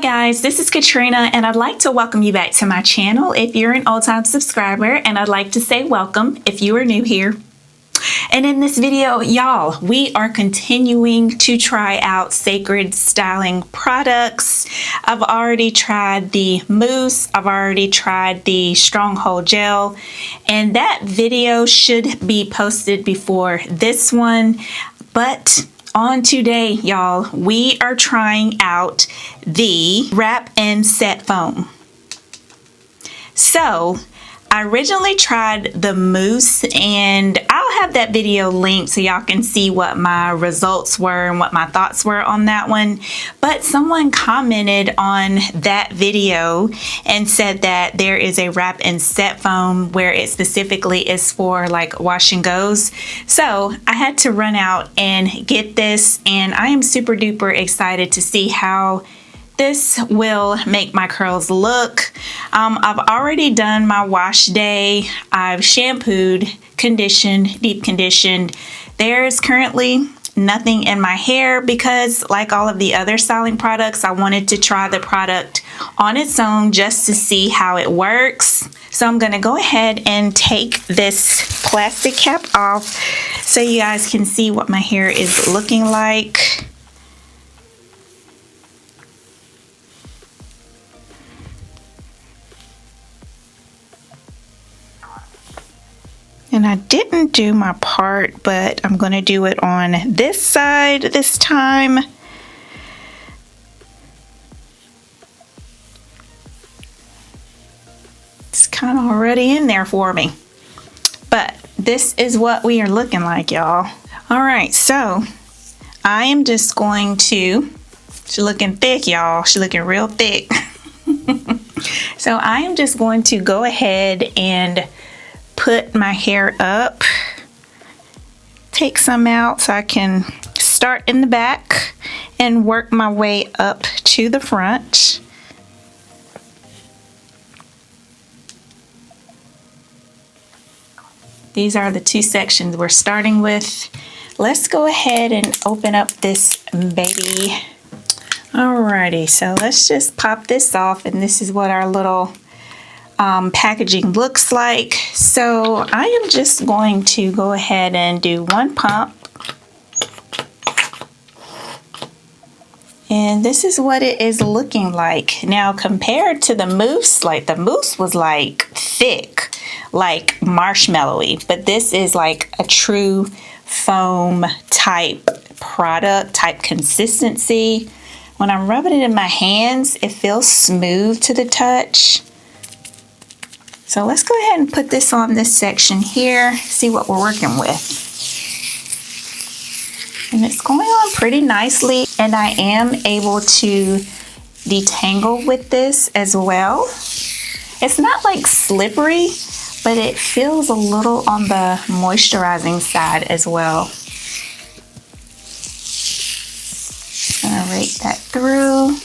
guys, this is Katrina and I'd like to welcome you back to my channel if you're an old-time subscriber, and I'd like to say welcome if you are new here. And in this video, y'all, we are continuing to try out Cecred styling products. I've already tried the mousse, I've already tried the stronghold gel, and that video should be posted before this one. But on today, y'all, we are trying out the wrap and set foam. So I originally tried the mousse, and I'll have that video linked so y'all can see what my results were and what my thoughts were on that one. But someone commented on that video and said that there is a wrap and set foam where it specifically is for like wash and goes. So I had to run out and get this, and I am super duper excited to see how this will make my curls look. I've already done my wash day. I've shampooed, conditioned, deep conditioned. There's currently nothing in my hair because, like all of the other styling products, I wanted to try the product on its own just to see how it works. So I'm gonna go ahead and take this plastic cap off so you guys can see what my hair is looking like. And I didn't do my part, but I'm going to do it on this side this time. It's kind of already in there for me. But this is what we are looking like, y'all. All right, so I am just going to, she's looking thick, y'all. She's looking real thick. So I am just going to go ahead and put my hair up, take some out so I can start in the back and work my way up to the front. These are the two sections we're starting with. Let's go ahead and open up this baby. Alrighty, so let's just pop this off, and this is what our little packaging looks like. So I am just going to go ahead and do one pump, and this is what it is looking like. Now compared to the mousse, like the mousse was like thick, like marshmallowy, but this is like a true foam type product, type consistency. When I'm rubbing it in my hands, it feels smooth to the touch. So let's go ahead and put this on this section here, see what we're working with. And it's going on pretty nicely, and I am able to detangle with this as well. It's not like slippery, but it feels a little on the moisturizing side as well. Gonna rake that through.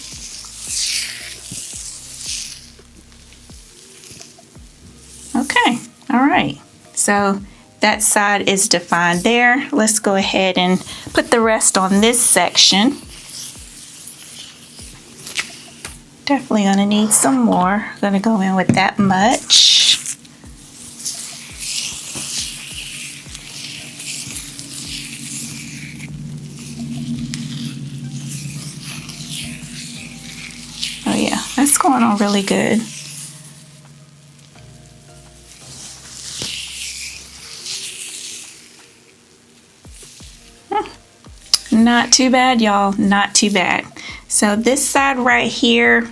Okay, all right, so that side is defined there. Let's go ahead and put the rest on this section. Definitely gonna need some more. Gonna go in with that much. Oh yeah, that's going on really good. Not too bad, y'all, not too bad. So this side right here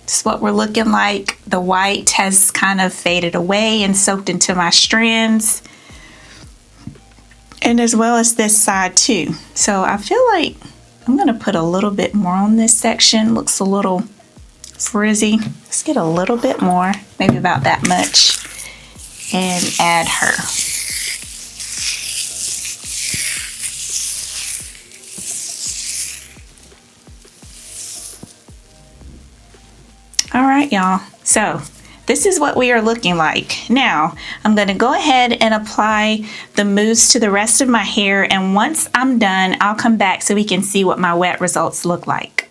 is what we're looking like. The white has kind of faded away and soaked into my strands, and as well as this side too. So I feel like I'm gonna put a little bit more on this section. Looks a little frizzy. Let's get a little bit more, maybe about that much, and add her. All right, y'all, so this is what we are looking like. Now, I'm gonna go ahead and apply the mousse to the rest of my hair, and once I'm done, I'll come back so we can see what my wet results look like.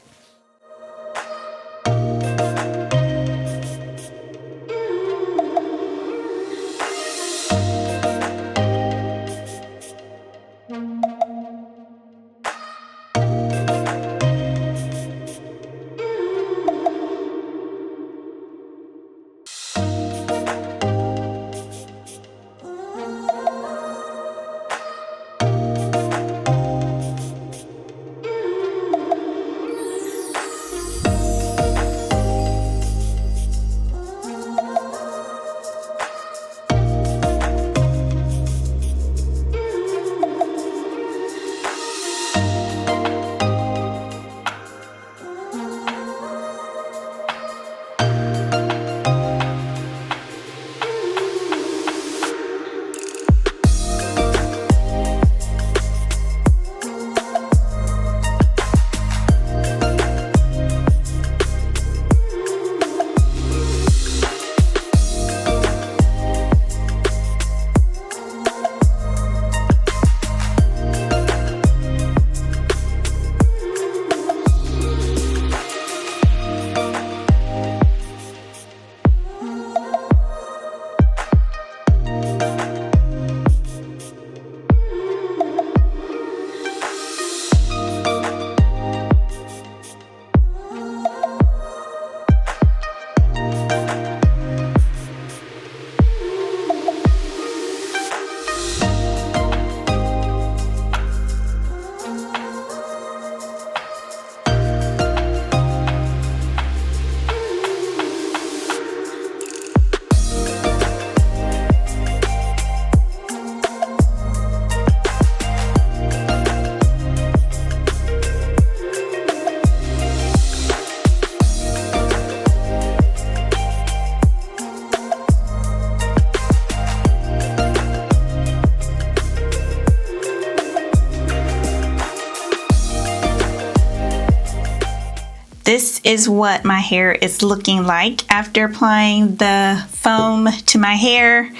this is what my hair is looking like after applying the foam to my hair.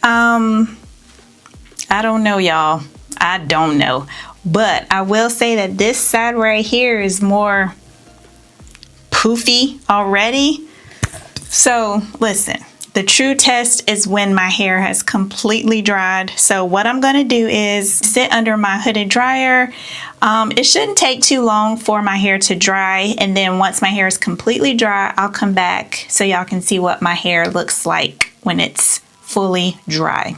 I don't know, y'all. I don't know. But I will say that this side right here is more poofy already. So listen, the true test is when my hair has completely dried. So what I'm going to do is sit under my hooded dryer. It shouldn't take too long for my hair to dry. And then once my hair is completely dry, I'll come back so y'all can see what my hair looks like when it's fully dry.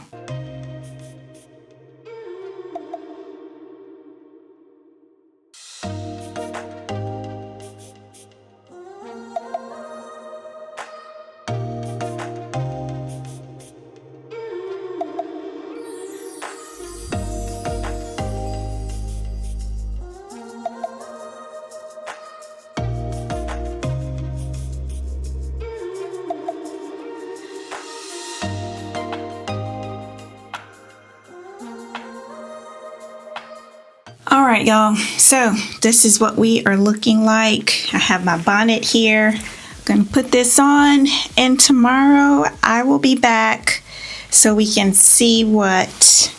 All right, y'all, so this is what we are looking like. I have my bonnet here. I'm gonna put this on, and tomorrow I will be back so we can see what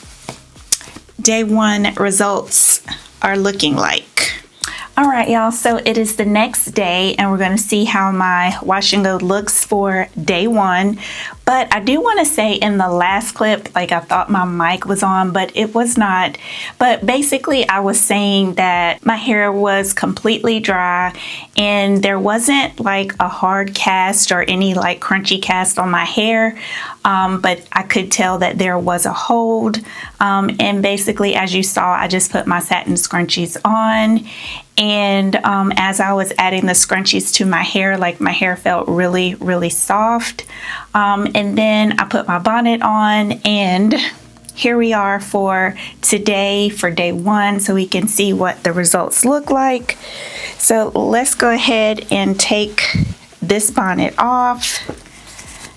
day 1 results are looking like. All right, y'all, so it is the next day, and we're gonna see how my wash and go looks for day 1. But I do want to say in the last clip, like, I thought my mic was on, but it was not. But basically I was saying that my hair was completely dry and there wasn't like a hard cast or any like crunchy cast on my hair. But I could tell that there was a hold. And basically, as you saw, I just put my satin scrunchies on. And as I was adding the scrunchies to my hair, like, my hair felt really, really soft. And then I put my bonnet on, and here we are for today, for day 1, so we can see what the results look like. So let's go ahead and take this bonnet off,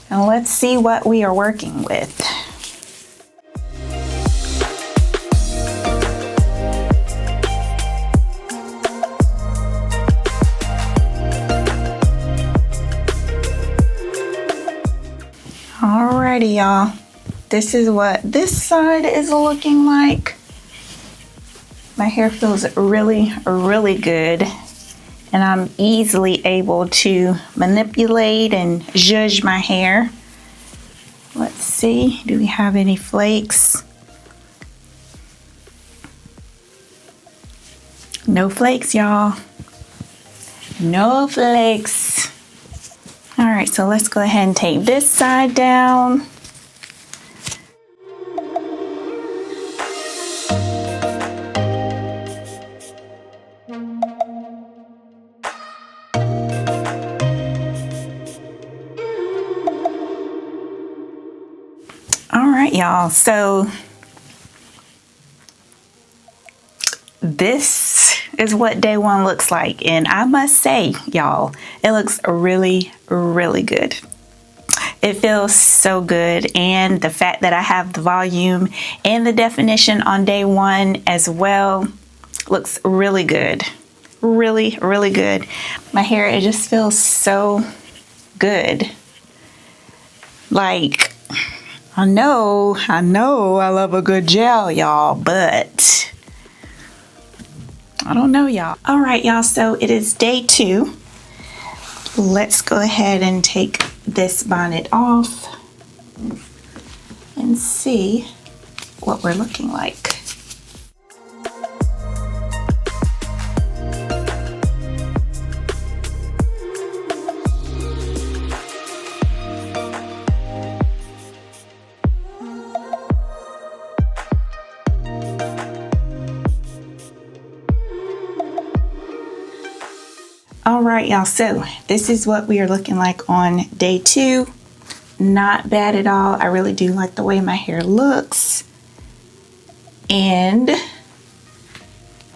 and let's see what we are working with. Alrighty, y'all, this is what this side is looking like. My hair feels really, really good, and I'm easily able to manipulate and zhuzh my hair. Let's see, do we have any flakes? No flakes, y'all. No flakes. All right, so let's go ahead and take this side down. All right, y'all, so this is what day 1 looks like, and I must say, y'all, it looks really, really good. It feels so good, and the fact that I have the volume and the definition on day 1 as well looks really good. Really, really good. My hair, it just feels so good. Like, I know I love a good gel, y'all, but I don't know, y'all. All right, y'all, so it is day 2. Let's go ahead and take this bonnet off and see what we're looking like. All right, y'all, so this is what we are looking like on day 2. Not bad at all. I really do like the way my hair looks, and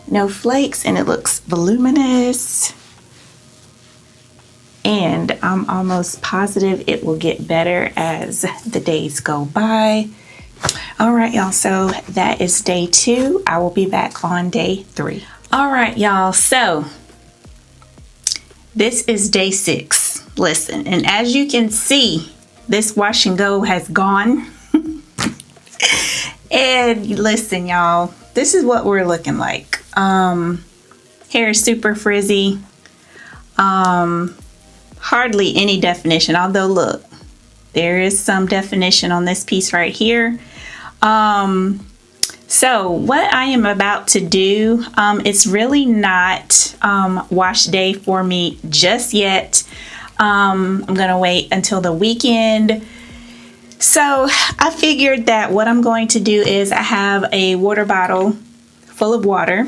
no flakes, and it looks voluminous, and I'm almost positive it will get better as the days go by. All right, y'all, so that is day 2. I will be back on day 3. All right, y'all, so this is day 6. Listen, and as you can see, this wash and go has gone. And listen, y'all, this is what we're looking like. Hair is super frizzy. Hardly any definition, although look, there is some definition on this piece right here. So what I am about to do, it's really not wash day for me just yet. I'm gonna wait until the weekend. So I figured that what I'm going to do is I have a water bottle full of water,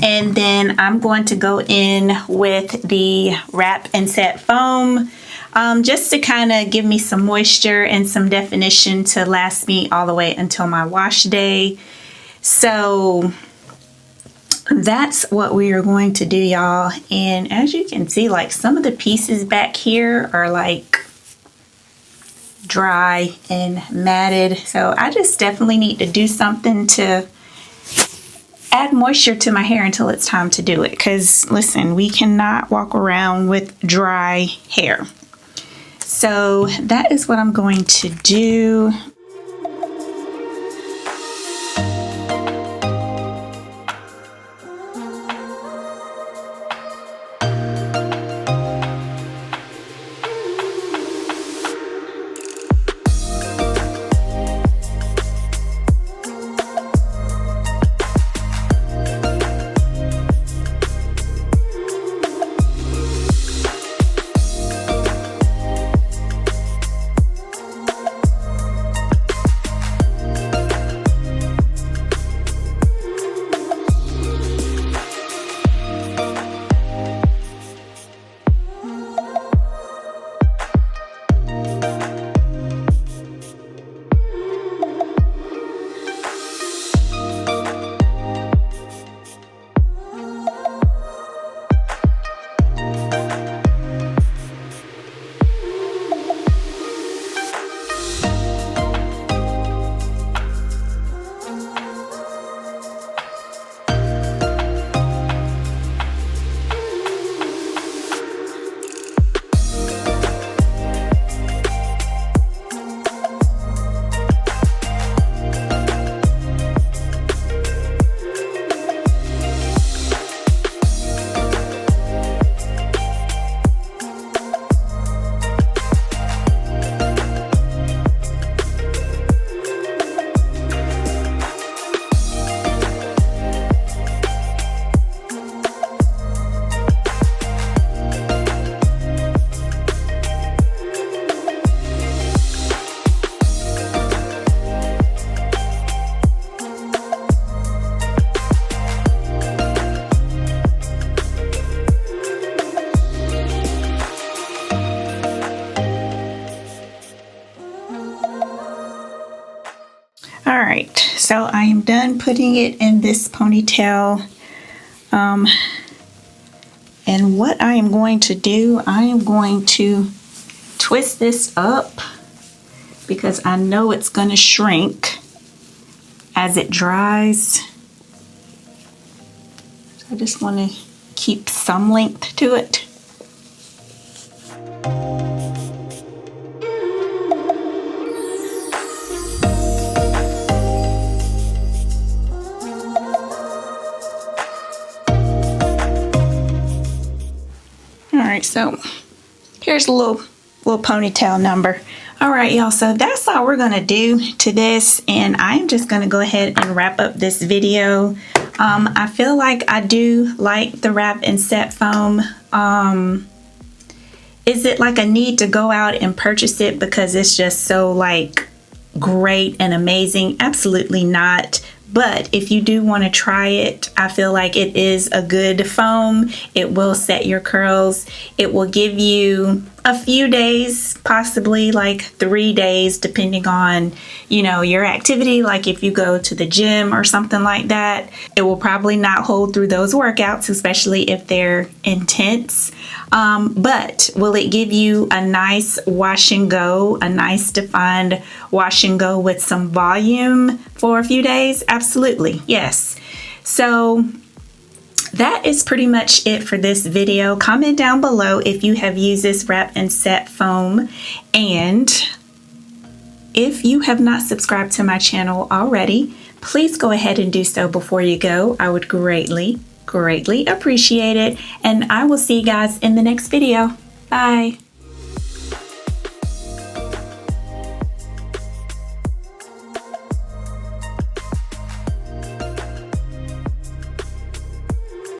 and then I'm going to go in with the Wrap and Set foam, just to kind of give me some moisture and some definition to last me all the way until my wash day. So that's what we are going to do, y'all. And as you can see, like some of the pieces back here are like dry and matted. So I just definitely need to do something to add moisture to my hair until it's time to do it. Because listen, we cannot walk around with dry hair. So that is what I'm going to do. Alright, so I am done putting it in this ponytail. And what I am going to do, I am going to twist this up because I know it's going to shrink as it dries. So I just want to keep some length to it. Alright, so here's a little ponytail number. Alright, y'all, so that's all we're gonna do to this, and I'm just gonna go ahead and wrap up this video. I feel like I do like the Wrap and Set foam. Is it like a need to go out and purchase it because it's just so like great and amazing? Absolutely not. But if you do want to try it, I feel like it is a good foam. It will set your curls. It will give you a few days, possibly like 3 days, depending on, you know, your activity. Like if you go to the gym or something like that, it will probably not hold through those workouts, especially if they're intense. But will it give you a nice wash and go, a nice defined wash and go with some volume for a few days? Absolutely, yes. So that is pretty much it for this video. Comment down below if you have used this wrap and set foam, and if you have not subscribed to my channel already, please go ahead and do so before you go. I would greatly appreciate it, and I will see you guys in the next video. Bye.